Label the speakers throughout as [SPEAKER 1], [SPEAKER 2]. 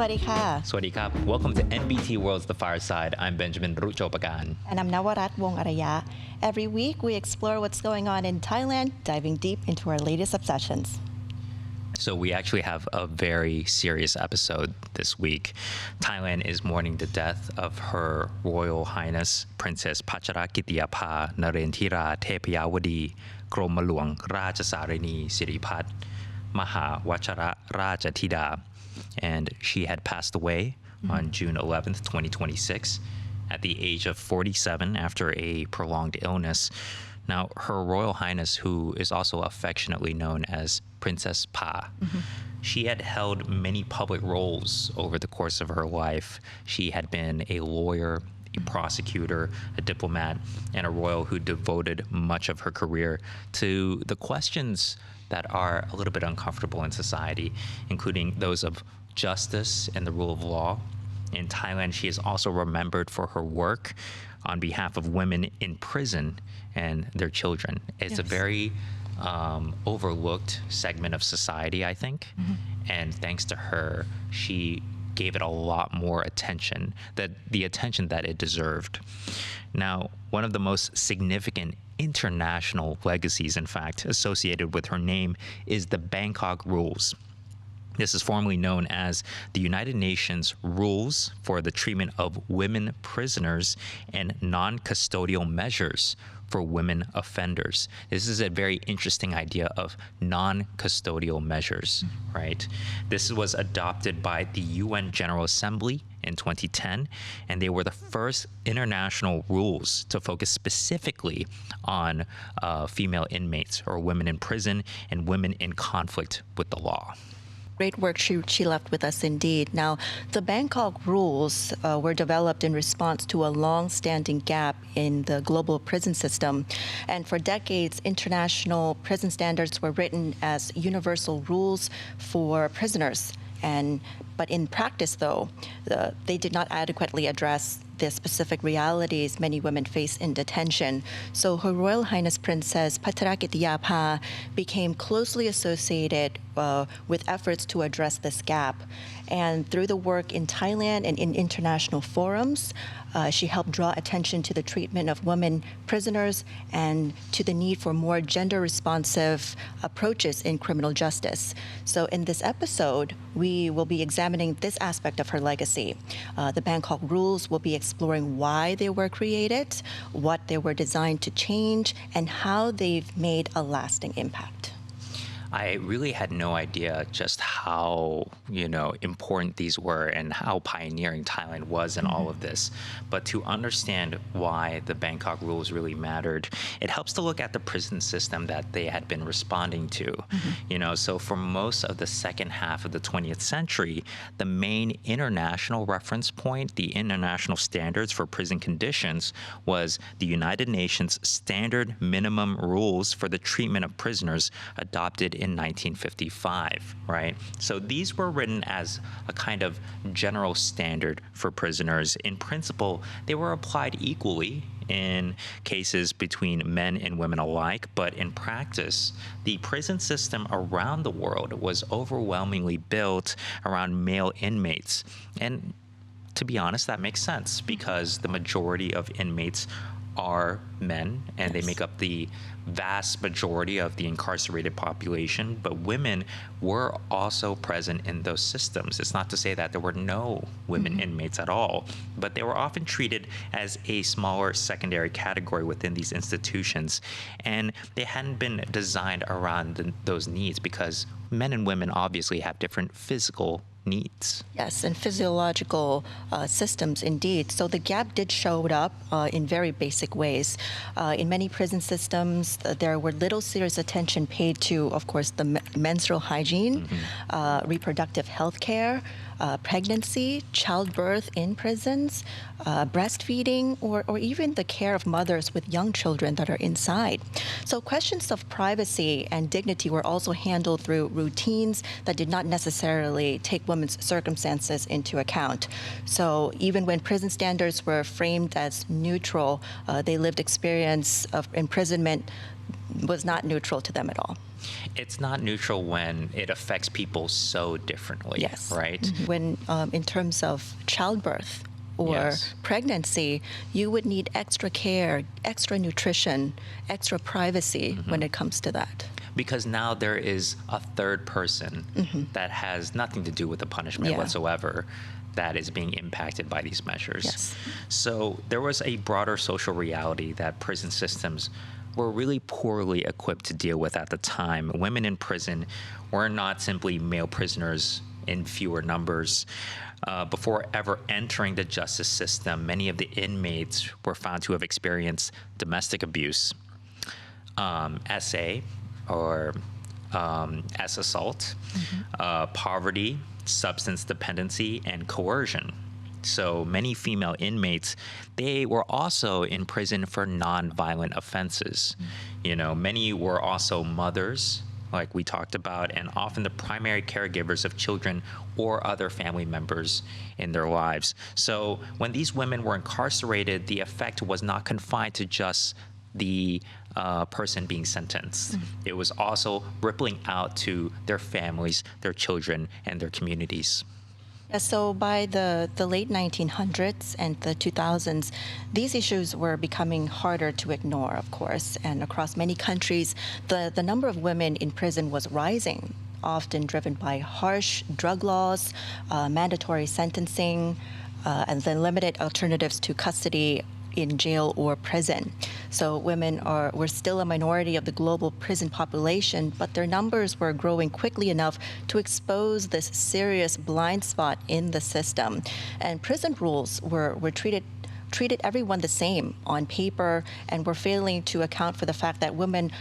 [SPEAKER 1] วัสดีค่ะ
[SPEAKER 2] สวัสดีครับ Welcome to NBT World's The Fireside. I'm Benjamin Ruchopagan.
[SPEAKER 1] And I'm Nawarat Wongseraraya. Every week we explore what's going on in Thailand, diving deep into our latest obsessions.
[SPEAKER 2] So we actually have a very serious episode this week. Thailand is mourning the death of Her Royal Highness Princess Pacharakitiyapha Narendra Thepayawadi Kromalwang Rajasarini Siripat Maha Wachara Rajatida. And she had passed away on June 11th, 2026 at the age of 47 after a prolonged illness. Now, Her Royal Highness, who is also affectionately known as Princess Pa, she had held many public roles over the course of her life. She had been a lawyer, a prosecutor, a diplomat, and a royal who devoted much of her career to the questions that are a little bit uncomfortable in society, including those of justice and the rule of law. In Thailand, she is also remembered for her work on behalf of women in prison and their children. It's a very overlooked segment of society, I think. And thanks to her, she gave it a lot more attention, the attention that it deserved. Now, one of the most significant international legacies, in fact, associated with her name is the Bangkok Rules. This is formerly known as the United Nations Rules for the Treatment of Women Prisoners and Non-Custodial Measures for Women Offenders. This is a very interesting idea of non-custodial measures, right? This was adopted by the UN General Assembly in 2010, and they were the first international rules to focus specifically on female inmates or women in prison and women in conflict with the law.
[SPEAKER 1] Great work she left with us indeed. Now, the Bangkok Rules were developed in response to a long-standing gap in the global prison system. And for decades, international prison standards were written as universal rules for prisoners. But in practice, though, they did not adequately address the specific realities many women face in detention. So Her Royal Highness Princess Pacharakitiyapha became closely associated with efforts to address this gap. And through the work in Thailand and in international forums, she helped draw attention to the treatment of women prisoners and to the need for more gender-responsive approaches in criminal justice. So in this episode, we will be examining this aspect of her legacy. The Bangkok Rules will be exploring why they were created, what they were designed to change, and how they've made a lasting impact.
[SPEAKER 2] I really had no idea just how, important these were and how pioneering Thailand was in all of this. But to understand why the Bangkok Rules really mattered, it helps to look at the prison system that they had been responding to. So for most of the second half of the 20th century, the main international reference point, the international standards for prison conditions, was the United Nations Standard Minimum Rules for the Treatment of Prisoners adopted in 1955, right? So these were written as a kind of general standard for prisoners. In principle, they were applied equally in cases between men and women alike, but in practice, the prison system around the world was overwhelmingly built around male inmates. And to be honest, that makes sense because the majority of inmates are men and they make up the vast majority of the incarcerated population, but women were also present in those systems. It's not to say that there were no women inmates at all, but they were often treated as a smaller secondary category within these institutions, and they hadn't been designed around those needs because men and women obviously have different physical needs.
[SPEAKER 1] Yes, and physiological systems indeed. So the gap did show up in very basic ways. In many prison systems, there were little serious attention paid to, of course, the menstrual hygiene, reproductive health care, pregnancy, childbirth in prisons, breastfeeding, or even the care of mothers with young children that are inside. So questions of privacy and dignity were also handled through routines that did not necessarily take women's circumstances into account. So even when prison standards were framed as neutral, they lived experience of imprisonment was not neutral to them at all.
[SPEAKER 2] It's not neutral when it affects people so differently,
[SPEAKER 1] Yes.
[SPEAKER 2] right?
[SPEAKER 1] When in terms of childbirth or
[SPEAKER 2] Yes.
[SPEAKER 1] pregnancy, you would need extra care, extra nutrition, extra privacy when it comes to that.
[SPEAKER 2] Because now there is a third person that has nothing to do with the punishment
[SPEAKER 1] Yeah.
[SPEAKER 2] whatsoever that is being impacted by these measures.
[SPEAKER 1] Yes.
[SPEAKER 2] So there was a broader social reality that prison systems were really poorly equipped to deal with at the time. Women in prison were not simply male prisoners in fewer numbers. Before ever entering the justice system, many of the inmates were found to have experienced domestic abuse, SA, or S assault, poverty, substance dependency, and coercion. So many female inmates, they were also in prison for non-violent offenses. You know, many were also mothers, like we talked about, and often the primary caregivers of children or other family members in their lives. So when these women were incarcerated, the effect was not confined to just the person being sentenced. It was also rippling out to their families, their children, and their communities.
[SPEAKER 1] Yeah, so by the late 1900s and the 2000s, these issues were becoming harder to ignore, of course. And across many countries, the number of women in prison was rising, often driven by harsh drug laws, mandatory sentencing, and then limited alternatives to custody in jail or prison. So women were still a minority of the global prison population, but their numbers were growing quickly enough to expose this serious blind spot in the system. And prison rules were treated everyone the same on paper, and were failing to account for the fact that women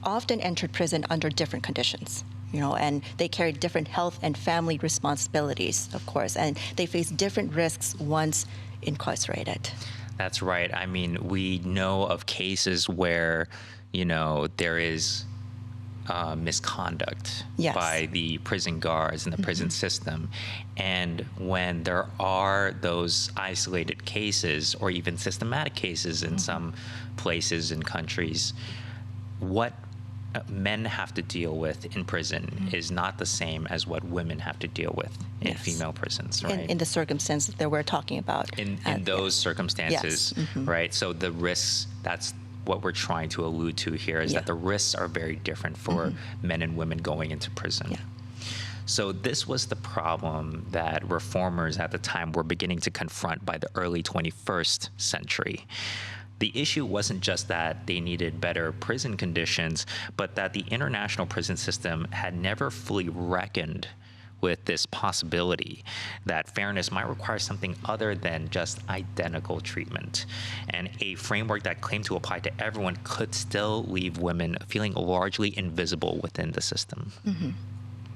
[SPEAKER 1] often entered prison under different conditions. You know, and they carried different health and family responsibilities, of course, and they faced different risks once incarcerated.
[SPEAKER 2] That's right. I mean, we know of cases where, you know, there is misconduct
[SPEAKER 1] Yes.
[SPEAKER 2] by the prison guards and the prison system. And when there are those isolated cases or even systematic cases in some places and countries, what men have to deal with in prison is not the same as what women have to deal with in
[SPEAKER 1] Yes.
[SPEAKER 2] female prisons, right?
[SPEAKER 1] In the circumstances that we're talking about.
[SPEAKER 2] In those circumstances, right? So the risks, that's what we're trying to allude to here, is that the risks are very different for men and women going into prison.
[SPEAKER 1] Yeah.
[SPEAKER 2] So this was the problem that reformers at the time were beginning to confront by the early 21st century. The issue wasn't just that they needed better prison conditions, but that the international prison system had never fully reckoned with this possibility that fairness might require something other than just identical treatment. And a framework that claimed to apply to everyone could still leave women feeling largely invisible within the system.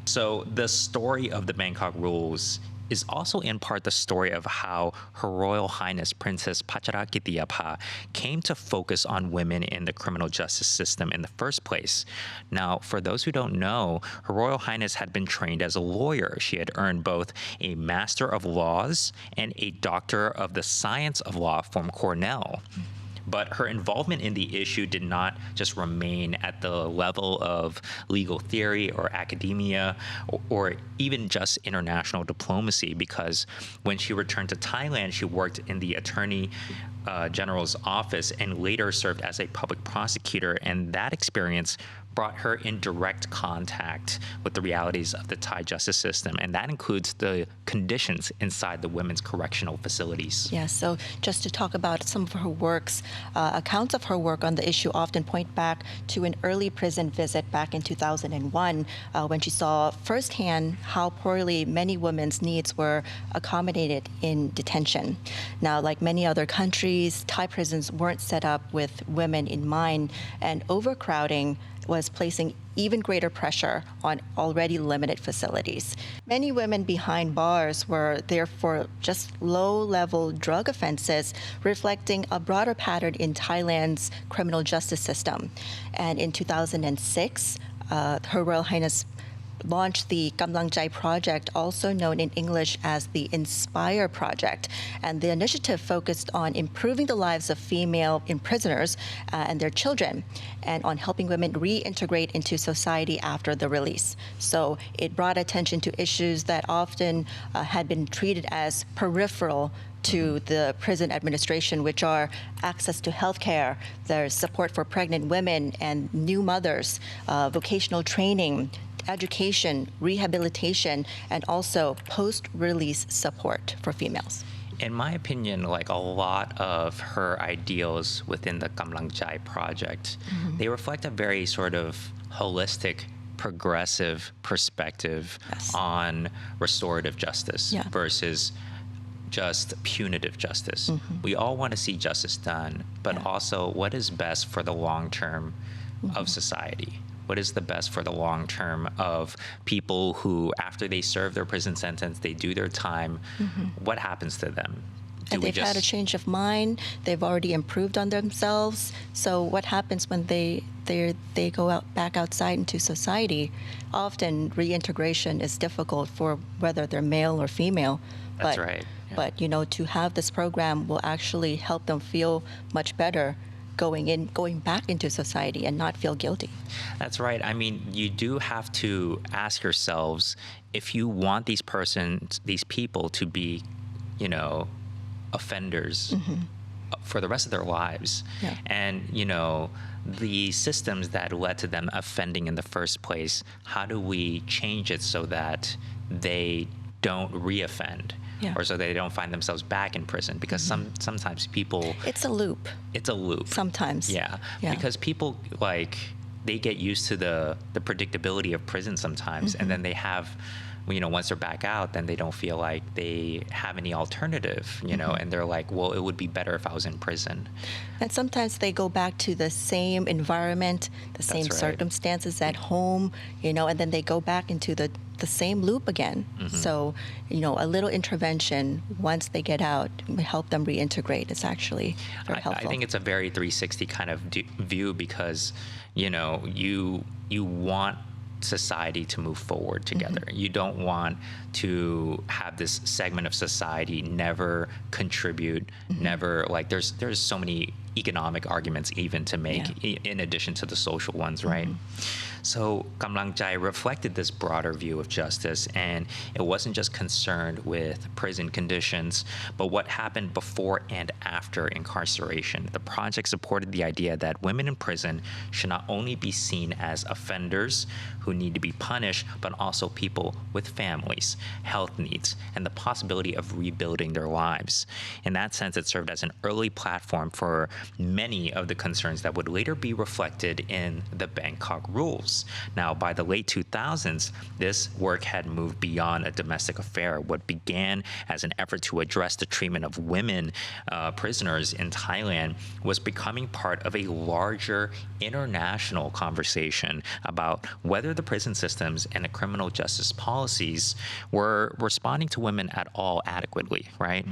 [SPEAKER 2] So the story of the Bangkok Rules is also in part the story of how Her Royal Highness Princess Pacharakitiapha came to focus on women in the criminal justice system in the first place. Now, for those who don't know, Her Royal Highness had been trained as a lawyer. She had earned both a Master of Laws and a Doctor of the Science of Law from Cornell. But her involvement in the issue did not just remain at the level of legal theory or academia or even just international diplomacy, because when she returned to Thailand, she worked in the Attorney General's office and later served as a public prosecutor. And that experience brought her in direct contact with the realities of the Thai justice system, and that includes the conditions inside the women's correctional facilities.
[SPEAKER 1] Yeah, so just to talk about some of her works, accounts of her work on the issue often point back to an early prison visit back in 2001 when she saw firsthand how poorly many women's needs were accommodated in detention. Now, like many other countries, Thai prisons weren't set up with women in mind, and overcrowding was placing even greater pressure on already limited facilities. Many women behind bars were there for just low-level drug offenses, reflecting a broader pattern in Thailand's criminal justice system. And in 2006, Her Royal Highness launched the Gamlangjai project, also known in English as the Inspire project. And the initiative focused on improving the lives of female prisoners and their children, and on helping women reintegrate into society after the release. So it brought attention to issues that often had been treated as peripheral to the prison administration, which are access to healthcare, there's support for pregnant women and new mothers, vocational training, education, rehabilitation, and also post-release support for females.
[SPEAKER 2] In my opinion, like a lot of her ideals within the Gamlangjai project, they reflect a very sort of holistic, progressive perspective on restorative justice versus just punitive justice. We all want to see justice done, but also what is best for the long term of society? What is the best for the long term of people who, after they serve their prison sentence, they do their time, what happens to them?
[SPEAKER 1] And they've had a change of mind, they've already improved on themselves. So what happens when they go out back outside into society? Often reintegration is difficult for whether they're male or female.
[SPEAKER 2] That's right. Yeah.
[SPEAKER 1] But to have this program will actually help them feel much better going back into society and not feel guilty.
[SPEAKER 2] That's right. I mean, you do have to ask yourselves if you want these people to be, offenders for the rest of their lives.
[SPEAKER 1] Yeah.
[SPEAKER 2] And, the systems that led to them offending in the first place, how do we change it so that they don't reoffend? Or so they don't find themselves back in prison, because sometimes people...
[SPEAKER 1] It's a loop.
[SPEAKER 2] It's a loop.
[SPEAKER 1] Sometimes.
[SPEAKER 2] Yeah. Because people, they get used to the predictability of prison sometimes, and then they have, once they're back out, then they don't feel like they have any alternative, and they're like, well, it would be better if I was in prison.
[SPEAKER 1] And sometimes they go back to the same environment, the same circumstances at home, and then they go back into the same loop again. So, a little intervention once they get out will help them reintegrate. It's actually very helpful.
[SPEAKER 2] I think it's a very 360 kind of view, because, you want society to move forward together. You don't want to have this segment of society never contribute, never, there's so many economic arguments even to make in addition to the social ones, right? So Gamlangjai reflected this broader view of justice, and it wasn't just concerned with prison conditions, but what happened before and after incarceration. The project supported the idea that women in prison should not only be seen as offenders who need to be punished, but also people with families, health needs, and the possibility of rebuilding their lives. In that sense, it served as an early platform for many of the concerns that would later be reflected in the Bangkok Rules. Now, by the late 2000s, this work had moved beyond a domestic affair. What began as an effort to address the treatment of women prisoners in Thailand was becoming part of a larger international conversation about whether the prison systems and the criminal justice policies were responding to women at all adequately, right?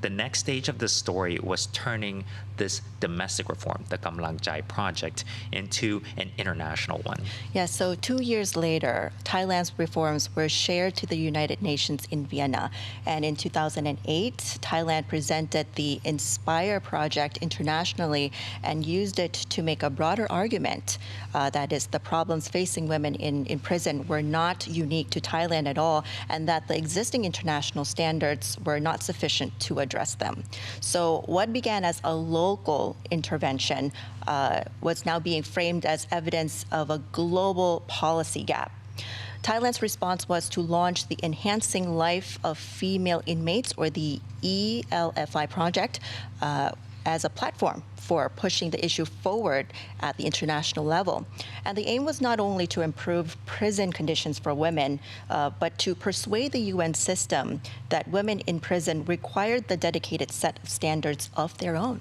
[SPEAKER 2] The next stage of this story was turning this domestic reform, the Gamlangjai project, into an international one.
[SPEAKER 1] Yeah, so 2 years later, Thailand's reforms were shared to the United Nations in Vienna. And in 2008, Thailand presented the Inspire project internationally and used it to make a broader argument. That is, the problems facing women in prison were not unique to Thailand at all, and that the existing international standards were not sufficient to address them. So what began as a local intervention was now being framed as evidence of a global policy gap. Thailand's response was to launch the Enhancing Life of Female Inmates, or the ELFI project, as a platform for pushing the issue forward at the international level. And the aim was not only to improve prison conditions for women, but to persuade the UN system that women in prison required the dedicated set of standards of their own.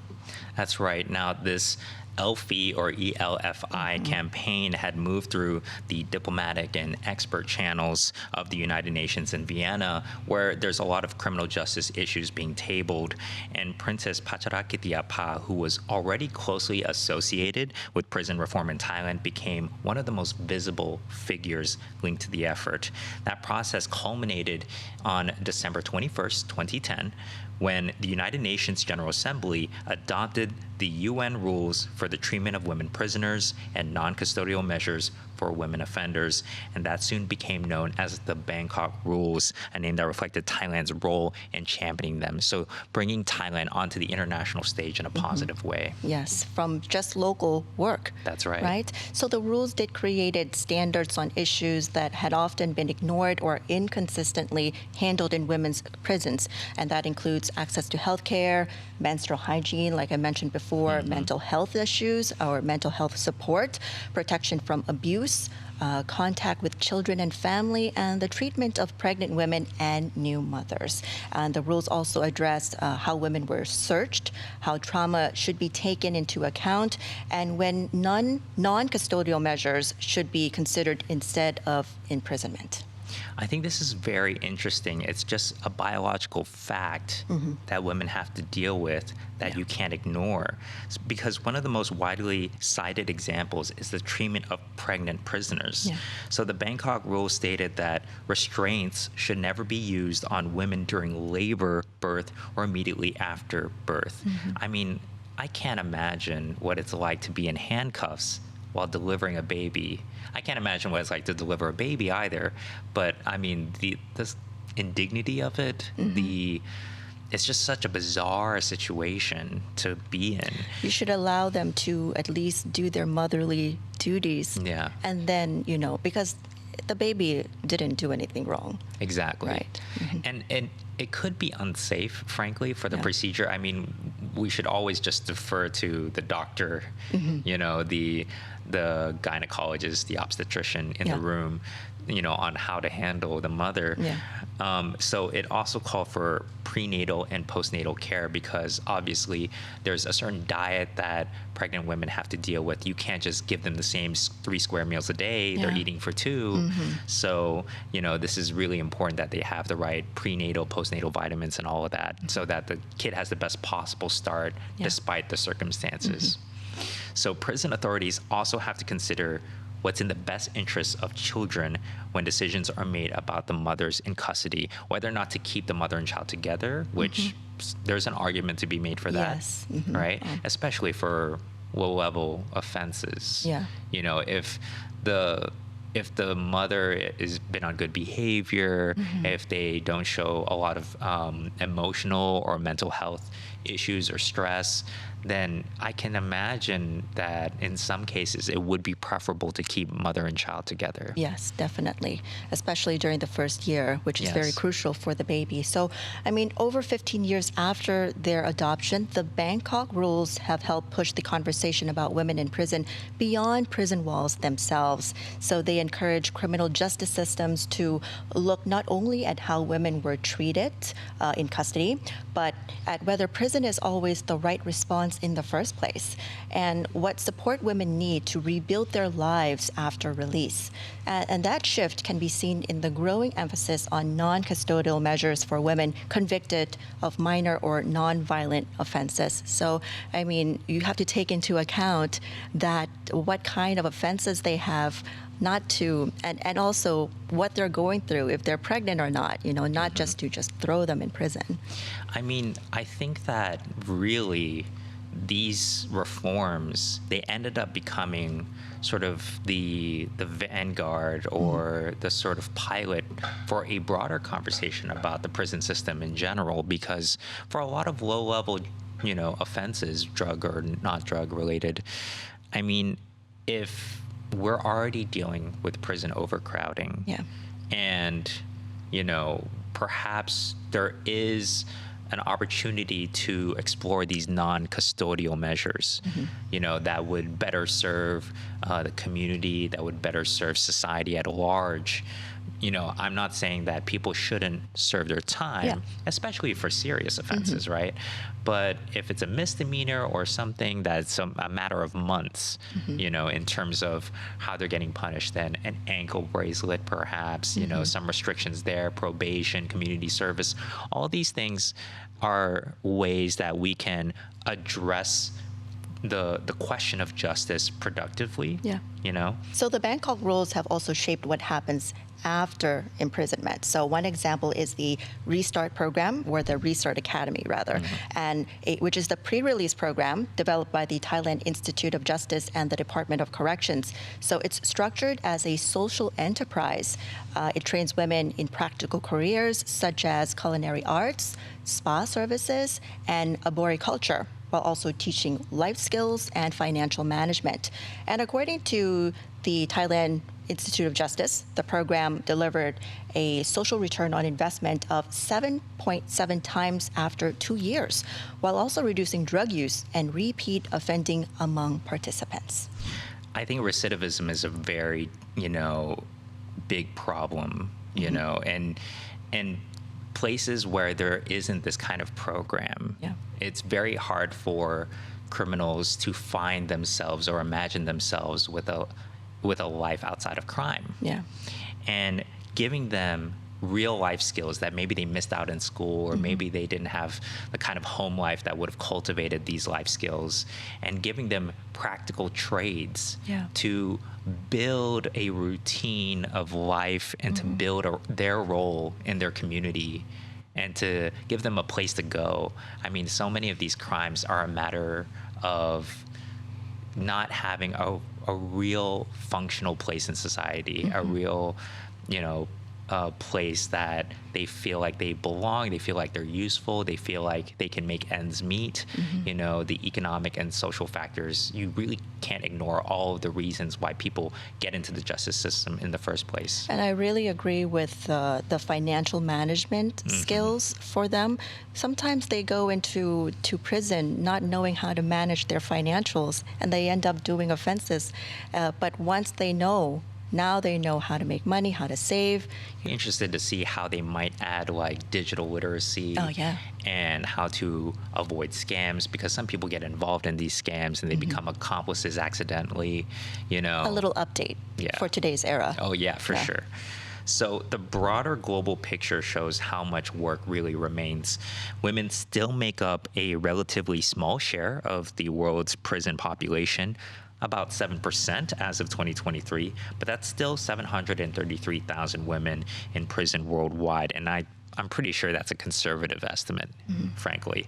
[SPEAKER 2] That's right. Now, this ELFI or ELFI campaign had moved through the diplomatic and expert channels of the United Nations in Vienna, where there's a lot of criminal justice issues being tabled. And Princess Pacharakitiapa, who was already closely associated with prison reform in Thailand, became one of the most visible figures linked to the effort. That process culminated on December 21st, 2010, when the United Nations General Assembly adopted the UN rules for the treatment of women prisoners and non-custodial measures for women offenders, and that soon became known as the Bangkok Rules, a name that reflected Thailand's role in championing them. So bringing Thailand onto the international stage in a positive way.
[SPEAKER 1] Yes, from just local work.
[SPEAKER 2] That's right.
[SPEAKER 1] Right? So the rules did created standards on issues that had often been ignored or inconsistently handled in women's prisons, and that includes access to health care, menstrual hygiene, like I mentioned before, mental health issues or mental health support, protection from abuse, contact with children and family, and the treatment of pregnant women and new mothers. And the rules also addressed how women were searched, how trauma should be taken into account, and when non-custodial measures should be considered instead of imprisonment.
[SPEAKER 2] I think this is very interesting. It's just a biological fact that women have to deal with that you can't ignore. Because one of the most widely cited examples is the treatment of pregnant prisoners.
[SPEAKER 1] Yeah.
[SPEAKER 2] So the Bangkok Rules stated that restraints should never be used on women during labor, birth, or immediately after birth. I mean, I can't imagine what it's like to be in handcuffs while delivering a baby. I can't imagine what it's like to deliver a baby either. But I mean, this indignity of it, it's just such a bizarre situation to be in.
[SPEAKER 1] You should allow them to at least do their motherly duties.
[SPEAKER 2] Yeah.
[SPEAKER 1] And then, because the baby didn't do anything wrong.
[SPEAKER 2] Exactly.
[SPEAKER 1] Right.
[SPEAKER 2] And it could be unsafe, frankly, for the procedure. I mean, we should always just defer to the doctor, the gynecologist, the obstetrician in the room, on how to handle the mother. So it also called for prenatal and postnatal care because obviously there's a certain diet that pregnant women have to deal with. You can't just give them the same 3 square meals a day. They're eating for 2. So, this is really important that they have the right prenatal, postnatal vitamins and all of that so that the kid has the best possible start despite the circumstances. So prison authorities also have to consider what's in the best interests of children when decisions are made about the mothers in custody, whether or not to keep the mother and child together, which there's an argument to be made for that, right? Especially for low-level offenses. If the mother has been on good behavior, if they don't show a lot of emotional or mental health issues or stress, then I can imagine that in some cases it would be preferable to keep mother and child together.
[SPEAKER 1] Yes, definitely, especially during the first year, which is very crucial for the baby. So, I mean, over 15 years after their adoption, the Bangkok Rules have helped push the conversation about women in prison beyond prison walls themselves. So they encourage criminal justice systems to look not only at how women were treated in custody, but at whether prison is always the right response in the first place, and what support women need to rebuild their lives after release. And that shift can be seen in the growing emphasis on non-custodial measures for women convicted of minor or non-violent offenses. So, I mean, you have to take into account that what kind of offenses they have, not to, and also what they're going through, if they're pregnant or not, not just to just throw them in prison.
[SPEAKER 2] I mean, I think that really these reforms, they ended up becoming sort of the vanguard or the sort of pilot for a broader conversation about the prison system in general, because for a lot of low-level, offenses, drug or not drug related, I mean, if we're already dealing with prison overcrowding and, perhaps there is an opportunity to explore these non-custodial measures, that would better serve the community, that would better serve society at large. I'm not saying that people shouldn't serve their time, especially for serious offenses, right? But if it's a misdemeanor or something that's a matter of months, in terms of how they're getting punished, then an ankle bracelet, perhaps, some restrictions there, probation, community service, all these things are ways that we can address the question of justice productively.
[SPEAKER 1] So the Bangkok rules have also shaped what happens after imprisonment. So one example is the Restart program, or the Restart Academy, rather, which is the pre-release program developed by the Thailand Institute of Justice and the Department of Corrections. So it's structured as a social enterprise. It trains women in practical careers such as culinary arts, spa services, and arboriculture, while also teaching life skills and financial management. And according to the Thailand Institute of Justice, the program delivered a social return on investment of 7.7 times after 2 years, while also reducing drug use and repeat offending among participants.
[SPEAKER 2] I think recidivism is a very, big problem, and places where there isn't this kind of program, it's very hard for criminals to find themselves or imagine themselves with a life outside of crime. And giving them real life skills that maybe they missed out in school, or maybe they didn't have the kind of home life that would have cultivated these life skills, and giving them practical trades to build a routine of life and to build their role in their community and to give them a place to go. I mean, so many of these crimes are a matter of not having a real functional place in society, a real, place that they feel like they belong, they feel like they're useful, they feel like they can make ends meet. The economic and social factors, you really can't ignore all of the reasons why people get into the justice system in the first place.
[SPEAKER 1] And I really agree with the financial management skills for them. Sometimes they go into prison not knowing how to manage their financials, and they end up doing offenses. But once they know, now they know how to make money, how to save.
[SPEAKER 2] Interested to see how they might add like digital literacy and how to avoid scams, because some people get involved in these scams and they become accomplices accidentally,
[SPEAKER 1] A little update for today's era.
[SPEAKER 2] Oh yeah, for sure. So the broader global picture shows how much work really remains. Women still make up a relatively small share of the world's prison population, about 7% as of 2023, but that's still 733,000 women in prison worldwide. And I'm pretty sure that's a conservative estimate, frankly.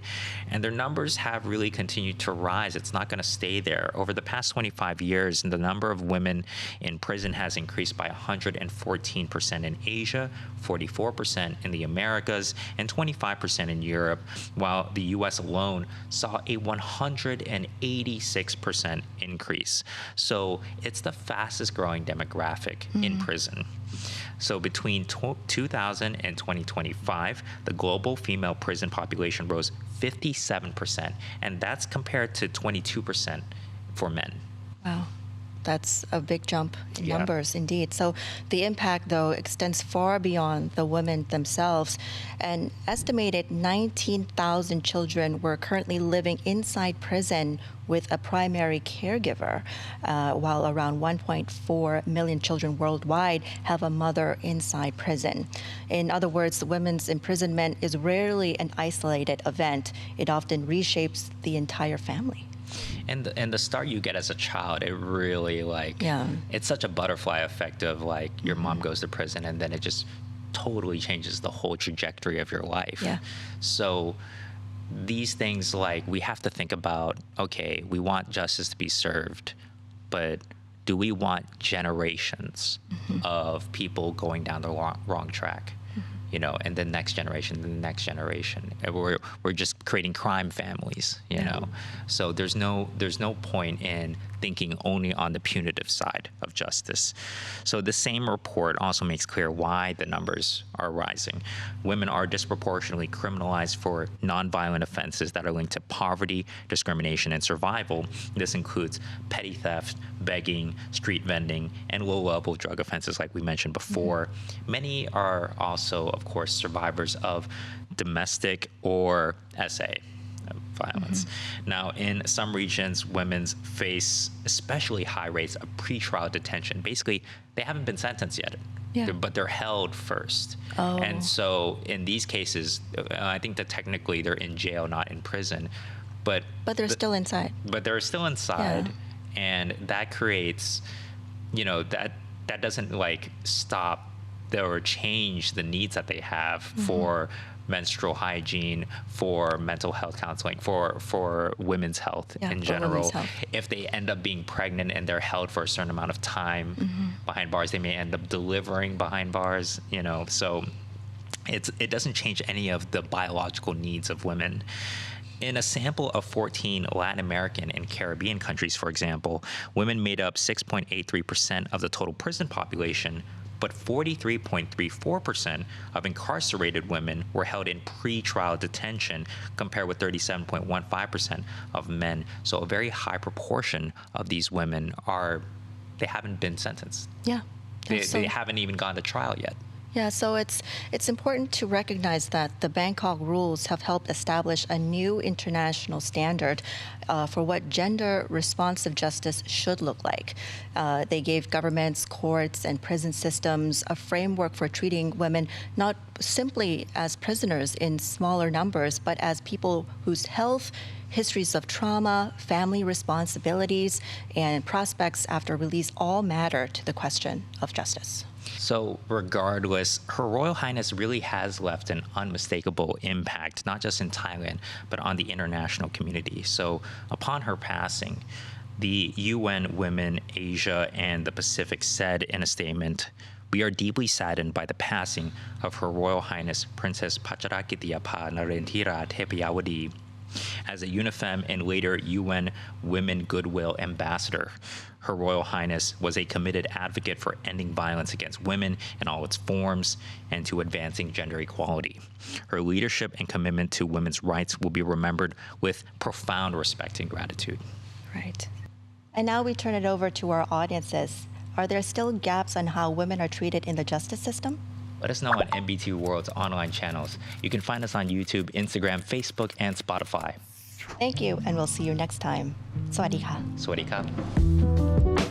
[SPEAKER 2] And their numbers have really continued to rise. It's not going to stay there. Over the past 25 years, the number of women in prison has increased by 114% in Asia, 44% in the Americas, and 25% in Europe, while the US alone saw a 186% increase. So it's the fastest growing demographic in prison. So between 2000 and 2025, the global female prison population rose 57%, and that's compared to 22% for men.
[SPEAKER 1] Wow. That's a big jump in numbers, indeed. So the impact, though, extends far beyond the women themselves. An estimated 19,000 children were currently living inside prison with a primary caregiver, while around 1.4 million children worldwide have a mother inside prison. In other words, women's imprisonment is rarely an isolated event. It often reshapes the entire family.
[SPEAKER 2] And the start you get as a child, it really it's such a butterfly effect of like your mom goes to prison and then it just totally changes the whole trajectory of your life. So these things, like, we have to think about, okay, we want justice to be served, but do we want generations of people going down the wrong track? And the next generation, and we're just creating crime families, So there's no point in thinking only on the punitive side of justice. So the same report also makes clear why the numbers are rising. Women are disproportionately criminalized for nonviolent offenses that are linked to poverty, discrimination, and survival. This includes petty theft, begging, street vending, and low-level drug offenses like we mentioned before. Many are also, of course, survivors of domestic or SA violence. Now, in some regions, women face especially high rates of pretrial detention. Basically, they haven't been sentenced yet, but they're held first. And so in these cases, I think that technically they're in jail, not in prison. But
[SPEAKER 1] they're still inside.
[SPEAKER 2] But they're still inside. And that creates, that doesn't like stop or change the needs that they have for menstrual hygiene, for mental health counseling, for women's health in general. If they end up being pregnant and they're held for a certain amount of time behind bars, they may end up delivering behind bars, so it doesn't change any of the biological needs of women. In a sample of 14 Latin American and Caribbean countries, for example, women made up 6.83% of the total prison population, but 43.34% of incarcerated women were held in pretrial detention, compared with 37.15% of men. So a very high proportion of these women they haven't been sentenced. They haven't even gone to trial yet.
[SPEAKER 1] Yeah, so it's important to recognize that the Bangkok Rules have helped establish a new international standard for what gender-responsive justice should look like. They gave governments, courts, and prison systems a framework for treating women not simply as prisoners in smaller numbers, but as people whose health, histories of trauma, family responsibilities, and prospects after release all matter to the question of justice.
[SPEAKER 2] So regardless, Her Royal Highness really has left an unmistakable impact, not just in Thailand, but on the international community. So upon her passing, the UN Women, Asia, and the Pacific said in a statement, "We are deeply saddened by the passing of Her Royal Highness Princess Pacharakitiapha Narendra Thepayawadi. As a UNIFEM and later UN Women Goodwill Ambassador, Her Royal Highness was a committed advocate for ending violence against women in all its forms and to advancing gender equality. Her leadership and commitment to women's rights will be remembered with profound respect and gratitude."
[SPEAKER 1] Right. And now we turn it over to our audiences. Are there still gaps on how women are treated in the justice system?
[SPEAKER 2] Let us know on MBT World's online channels. You can find us on YouTube, Instagram, Facebook, and Spotify.
[SPEAKER 1] Thank you, and we'll see you next time. สวัสดีค่ะ
[SPEAKER 2] สวัสดีครับ